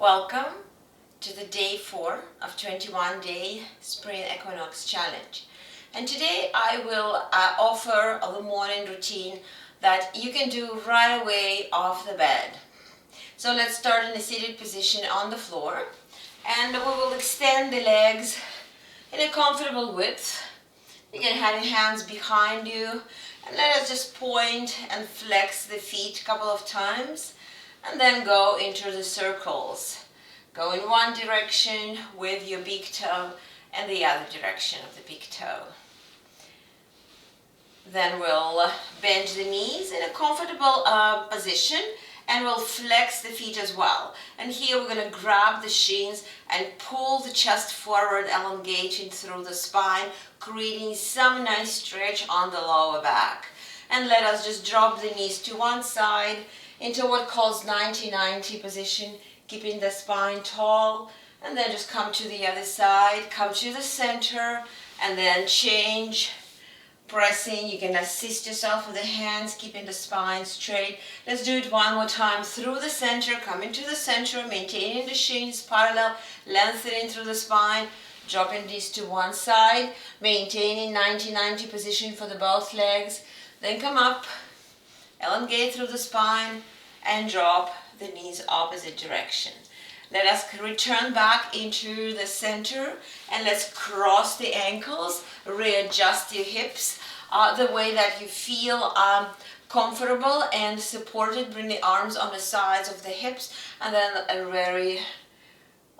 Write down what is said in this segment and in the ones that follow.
Welcome to the day 4 of 21-day Spring Equinox Challenge. And today I will offer the morning routine that you can do right away off the bed. So let's start in a seated position on the floor, and we will extend the legs in a comfortable width. You can have your hands behind you, and let us just point and flex the feet a couple of times, and then go into the circles. Go in one direction with your big toe and the other direction of the big toe. Then we'll bend the knees in a comfortable position, and we'll flex the feet as well. And here we're going to grab the shins and pull the chest forward, elongating through the spine, creating some nice stretch on the lower back. And let us just drop the knees to one side into what calls 90-90 position, keeping the spine tall, and then just come to the other side, come to the center, and then change. Pressing, you can assist yourself with the hands, keeping the spine straight. Let's do it one more time through the center, come into the center, maintaining the shins parallel, lengthening through the spine, dropping these to one side, maintaining 90-90 position for the both legs. Then come up, elongate through the spine, and drop the knees opposite direction. Let us return back into the center, and let's cross the ankles, readjust your hips the way that you feel comfortable and supported. Bring the arms on the sides of the hips, and then very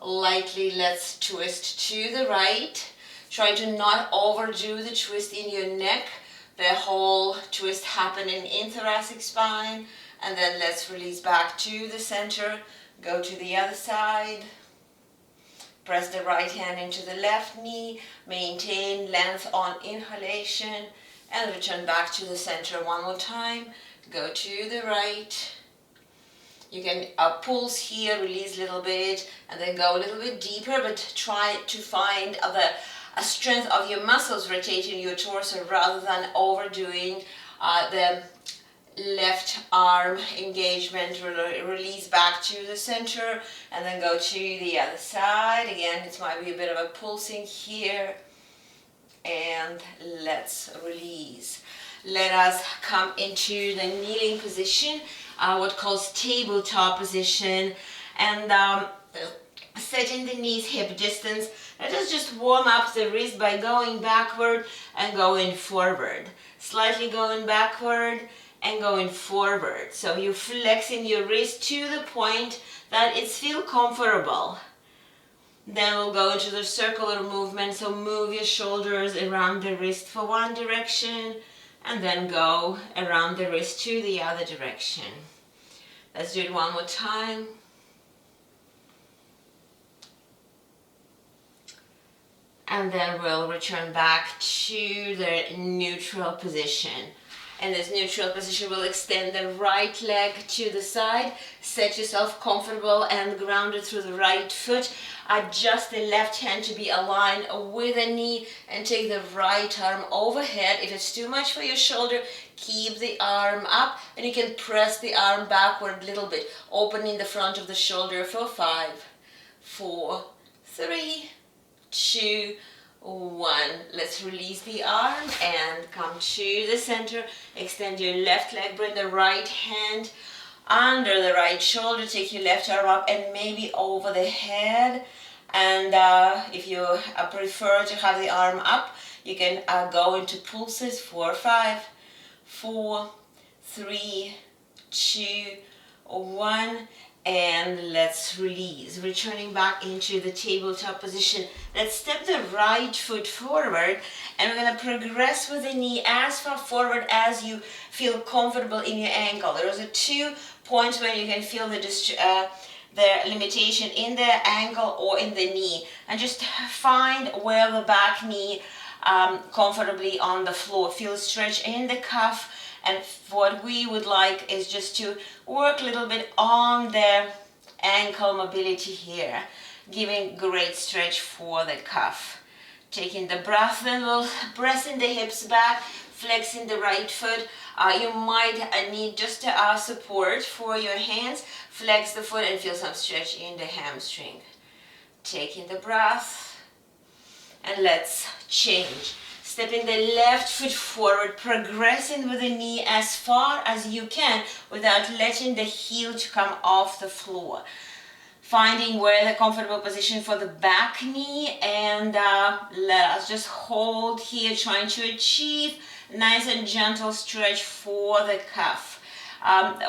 lightly let's twist to the right. Try to not overdo the twist in your neck. The whole twist happening in thoracic spine, and then let's release back to the center. Go to the other side, press the right hand into the left knee, maintain length on inhalation, and return back to the center one more time. Go to the right. You can pulse here, release a little bit, and then go a little bit deeper, but try to find the strength of your muscles rotating your torso rather than overdoing the left arm engagement. Release back to the center, and then go to the other side. Again, it might be a bit of a pulsing here, and let's release. Let us come into the kneeling position, what calls tabletop position, and setting the knees hip distance. Let us just warm up the wrist by going backward and going forward, slightly going backward and going forward. So you're flexing your wrist to the point that it's feel comfortable. Then we'll go into the circular movement. So move your shoulders around the wrist for one direction, and then go around the wrist to the other direction. Let's do it one more time. And then we'll return back to the neutral position. In this neutral position, we'll extend the right leg to the side. Set yourself comfortable and grounded through the right foot. Adjust the left hand to be aligned with the knee, and take the right arm overhead. If it's too much for your shoulder, keep the arm up, and you can press the arm backward a little bit, opening the front of the shoulder for 5, 4, 3, 2, 1. Let's release the arm and come to the center. Extend your left leg, bring the right hand under the right shoulder, take your left arm up and maybe over the head. And if you prefer to have the arm up, you can go into pulses for 5, 4, 3, 2, 1. And let's release, returning back into the tabletop position. Let's step the right foot forward, and we're going to progress with the knee as far forward as you feel comfortable in your ankle. There are 2 points where you can feel the limitation in the ankle or in the knee, and just find where the back knee comfortably on the floor. Feel stretch in the cuff. And what we would like is just to work a little bit on the ankle mobility here, giving great stretch for the cuff. Taking the breath, then we'll pressing the hips back, flexing the right foot, You might need just support for your hands. Flex the foot and feel some stretch in the hamstring. Taking the breath, and let's change. Stepping the left foot forward, progressing with the knee as far as you can without letting the heel to come off the floor. Finding where the comfortable position for the back knee, and let us just hold here, trying to achieve nice and gentle stretch for the cuff.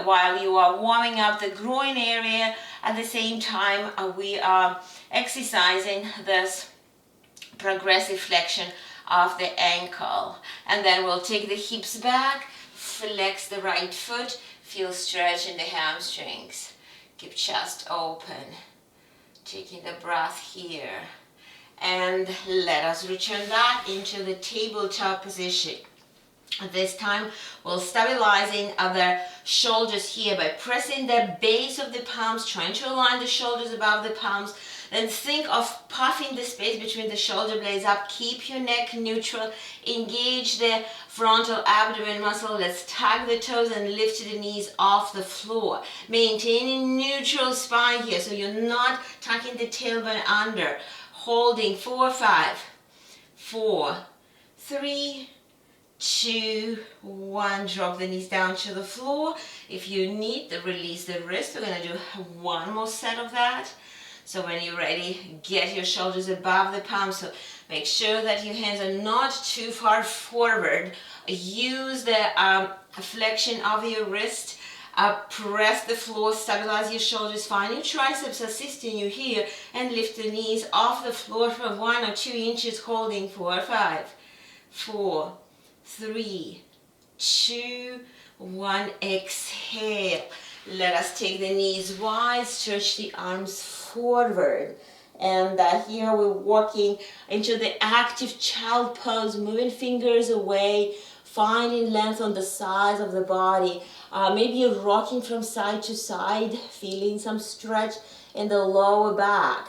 While you are warming up the groin area, at the same time we are exercising this progressive flexion of the ankle. And then we'll take the hips back, flex the right foot, feel stretch in the hamstrings. Keep chest open. Taking the breath here. And let us return back into the tabletop position. At this time, we'll stabilizing the shoulders here by pressing the base of the palms, trying to align the shoulders above the palms. Then think of puffing the space between the shoulder blades up. Keep your neck neutral. Engage the frontal abdomen muscle. Let's tug the toes and lift the knees off the floor. Maintaining neutral spine here, so you're not tucking the tailbone under. Holding 4, 5, 4, 3, 2, 1. Drop the knees down to the floor. If you need to release the wrist, we're going to do one more set of that. So when you're ready, get your shoulders above the palms. So make sure that your hands are not too far forward. Use the flexion of your wrist. Press the floor, stabilize your shoulders, find your triceps assisting you here, and lift the knees off the floor for 1 or 2 inches, holding 4, 5, 4, 3, 2, 1. Exhale. Let us take the knees wide, stretch the arms forward. And here we're walking into the active child pose, moving fingers away, finding length on the sides of the body. Maybe you're rocking from side to side, feeling some stretch in the lower back.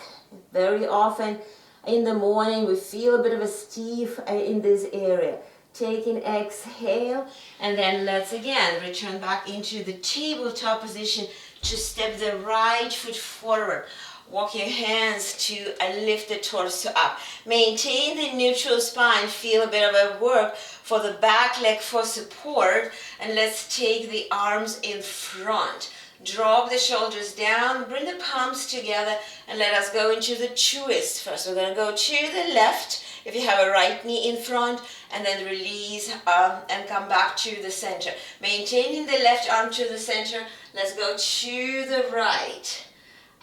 Very often in the morning we feel a bit of a stiff in this area. Take an exhale, and then let's again return back into the tabletop position to step the right foot forward. Walk your hands to lift the torso up. Maintain the neutral spine. Feel a bit of a work for the back leg for support. And let's take the arms in front. Drop the shoulders down. Bring the palms together. And let us go into the twist. First, we're going to go to the left. If you have a right knee in front, and then release and come back to the center. Maintaining the left arm to the center. Let's go to the right.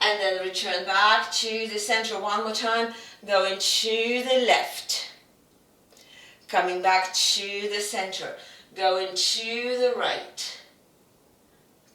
And then return back to the center one more time. Going to the left. Coming back to the center. Going to the right.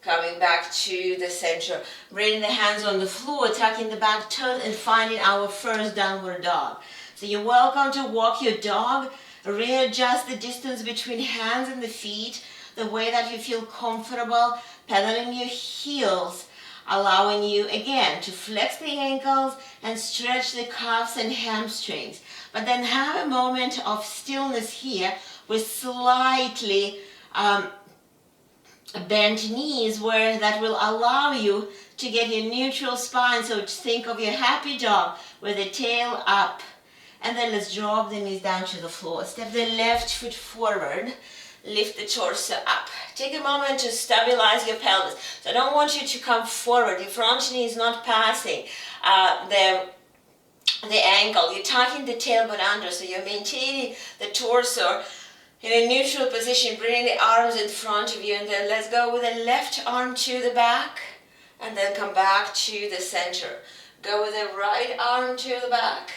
Coming back to the center. Bringing the hands on the floor, tucking the back toes, and finding our first downward dog. So you're welcome to walk your dog. Readjust the distance between hands and the feet the way that you feel comfortable. Pedaling your heels, allowing you again to flex the ankles and stretch the calves and hamstrings. But then have a moment of stillness here with slightly bent knees, where that will allow you to get your neutral spine. So think of your happy dog with the tail up. And then let's drop the knees down to the floor. Step the left foot forward. Lift the torso up. Take a moment to stabilize your pelvis. So I don't want you to come forward. Your front knee is not passing the ankle. You're tucking the tailbone under, so you're maintaining the torso in a neutral position. Bringing the arms in front of you, and then let's go with the left arm to the back, and then come back to the center. Go with the right arm to the back,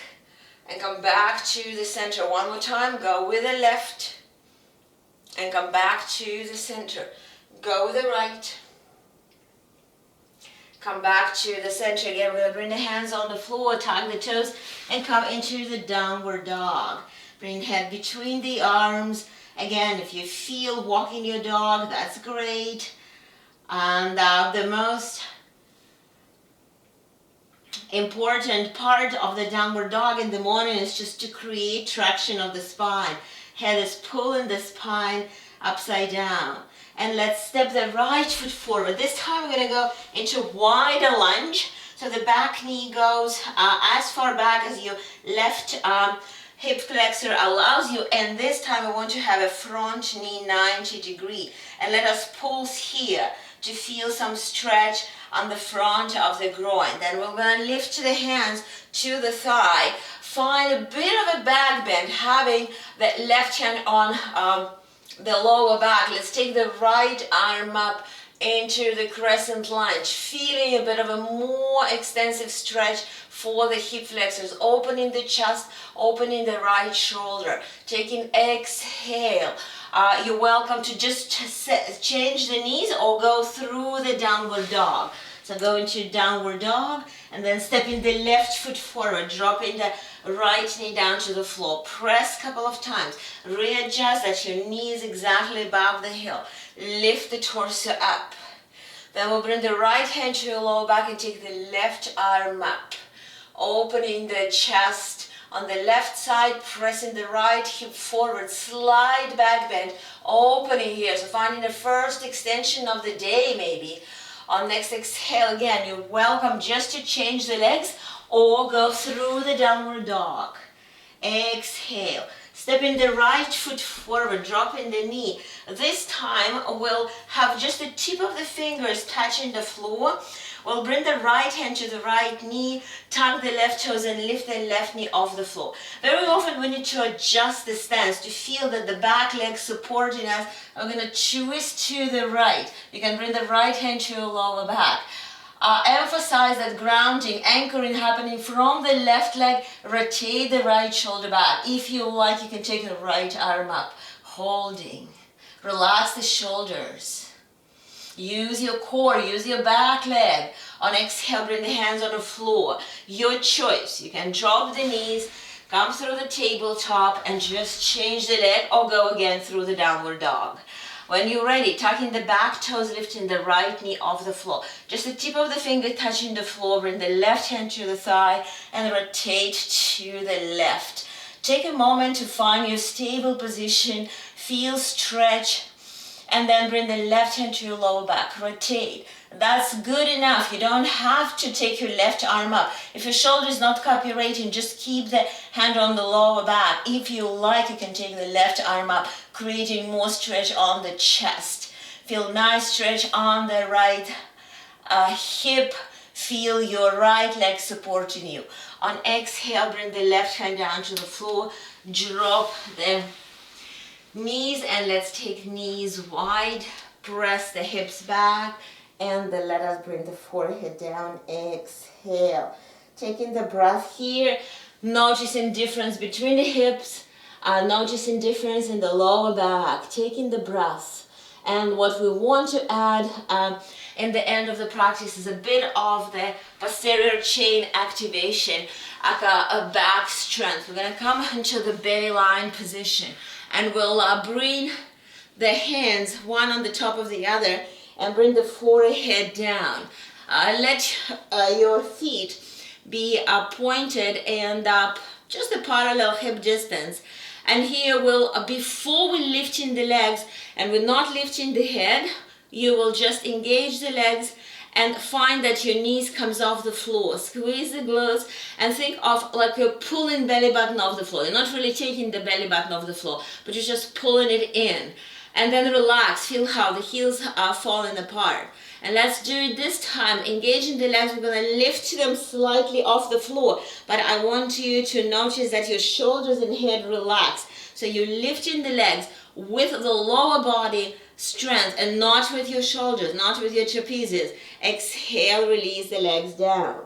and come back to the center. One more time. Go with the left and come back to the center. Go with the right. Come back to the center again. We're going to bring the hands on the floor, tug the toes, and come into the downward dog. Bring the head between the arms. Again, if you feel walking your dog, that's great. And the most important part of the downward dog in the morning is just to create traction of the spine. Head is pulling the spine upside down. And let's step the right foot forward. This time we're going to go into wider lunge. So the back knee goes as far back as your left hip flexor allows you. And this time I want to have a front knee 90 degree. And let us pulse here to feel some stretch on the front of the groin. Then we're going to lift the hands to the thigh. Find a bit of a back bend, having the left hand on the lower back. Let's take the right arm up into the crescent lunge, feeling a bit of a more extensive stretch for the hip flexors, opening the chest, opening the right shoulder, taking exhale. You're welcome to just change the knees or go through the downward dog. So go into downward dog and then stepping the left foot forward, dropping the right knee down to the floor. Press a couple of times. Readjust that your knee is exactly above the heel. Lift the torso up. Then we'll bring the right hand to your lower back and take the left arm up. Opening the chest on the left side, pressing the right hip forward, slide back bend, opening here. So finding the first extension of the day maybe. On next exhale, again, you're welcome just to change the legs or go through the downward dog. Exhale. Stepping the right foot forward, dropping the knee. This time we'll have just the tip of the fingers touching the floor. We'll bring the right hand to the right knee, tuck the left toes and lift the left knee off the floor. Very often we need to adjust the stance to feel that the back leg supporting us. I'm going to twist to the right. You can bring the right hand to your lower back. Emphasize that grounding, anchoring happening from the left leg. Rotate the right shoulder back. If you like, you can take the right arm up. Holding. Relax the shoulders. Use your core, use your back leg. On exhale, bring the hands on the floor. Your choice. You can drop the knees, come through the tabletop and just change the leg or go again through the downward dog. When you're ready, tucking the back toes, lifting the right knee off the floor. Just the tip of the finger touching the floor, bring the left hand to the thigh and rotate to the left. Take a moment to find your stable position, feel stretch, and then bring the left hand to your lower back. Rotate. That's good enough. You don't have to take your left arm up. If your shoulder is not cooperating, just keep the hand on the lower back. If you like, you can take the left arm up, creating more stretch on the chest. Feel nice stretch on the right hip. Feel your right leg supporting you. On exhale, bring the left hand down to the floor. Drop the knees and let's take knees wide. Press the hips back and then let us bring the forehead down. Exhale. Taking the breath here. Noticing difference between the hips. Noticing difference in the lower back. Taking the breath. And what we want to add in the end of the practice is a bit of the posterior chain activation, like a back strength. We're going to come into the belly line position and we'll bring the hands one on the top of the other and bring the forehead down. Let your feet be pointed and up just a parallel hip distance. And here we'll, before we lifting the legs and we're not lifting the head, you will just engage the legs and find that your knees comes off the floor. Squeeze the glutes and think of like you're pulling belly button off the floor. You're not really taking the belly button off the floor, but you're just pulling it in. And then relax, feel how the heels are falling apart. And let's do it this time, engaging the legs. We're going to lift them slightly off the floor, but I want you to notice that your shoulders and head relax. So you're lifting the legs with the lower body strength and not with your shoulders, not with your trapezius. Exhale, release the legs down.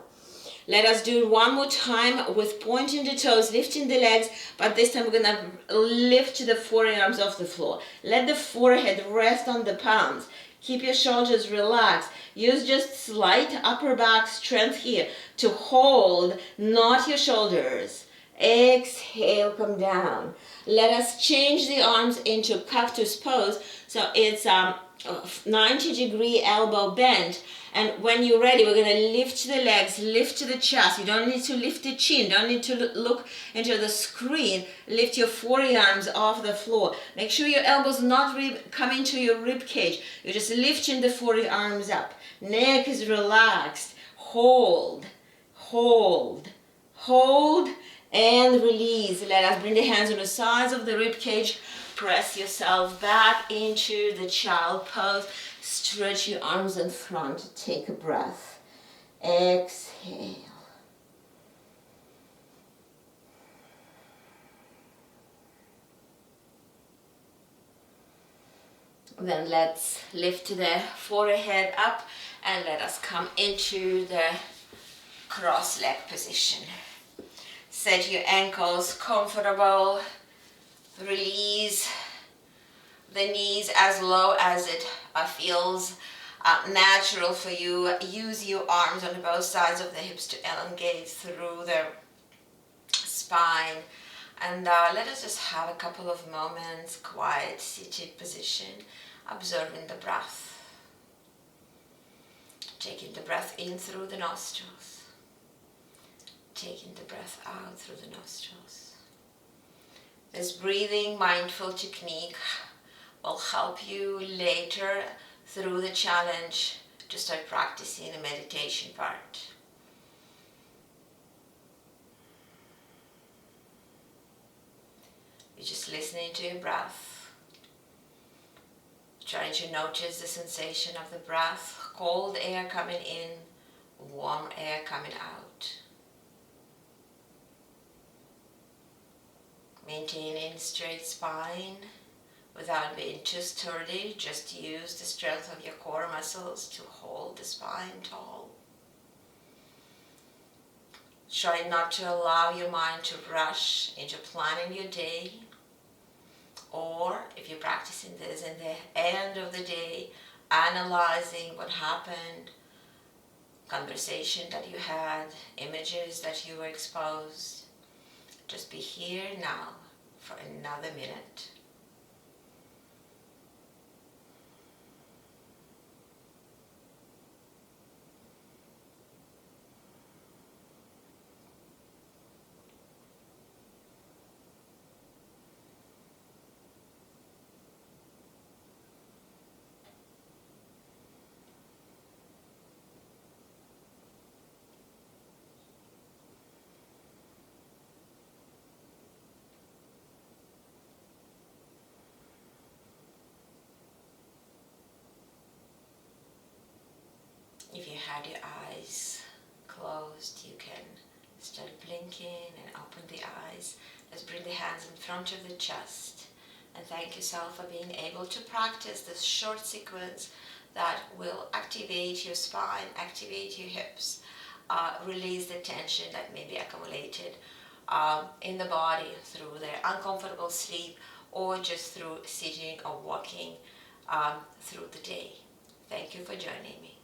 Let us do it one more time with pointing the toes, lifting the legs, but this time we're going to lift the forearms off the floor. Let the forehead rest on the palms. Keep your shoulders relaxed. Use just slight upper back strength here to hold, not your shoulders. Exhale, come down. Let us change the arms into cactus pose. So it's 90-degree elbow bend. And when you're ready, we're going to lift the legs, lift the chest. You don't need to lift the chin, don't need to look into the screen. Lift your forearms off the floor. Make sure your elbows not come into your rib cage. You're just lifting the forearms up. Neck is relaxed. Hold, hold, hold, and release. Let us bring the hands on the sides of the rib cage. Press yourself back into the child pose. Stretch your arms in front. Take a breath. Exhale. Then let's lift the forehead up and let us come into the cross leg position. Set your ankles comfortable. Release the knees as low as it feels natural for you. Use your arms on both sides of the hips to elongate through the spine. And let us just have a couple of moments, quiet seated position, observing the breath. Taking the breath in through the nostrils. Taking the breath out through the nostrils. This breathing mindful technique will help you later through the challenge to start practicing the meditation part. You're just listening to your breath, trying to notice the sensation of the breath, cold air coming in, warm air coming out. Maintaining straight spine without being too sturdy. Just use the strength of your core muscles to hold the spine tall. Try not to allow your mind to rush into planning your day, or if you're practicing this in the end of the day, analyzing what happened, conversation that you had, images that you were exposed. Just be here now for another minute. If you had your eyes closed, you can start blinking and open the eyes. Let's bring the hands in front of the chest and thank yourself for being able to practice this short sequence that will activate your spine, activate your hips, release the tension that may be accumulated in the body through the uncomfortable sleep or just through sitting or walking through the day. Thank you for joining me.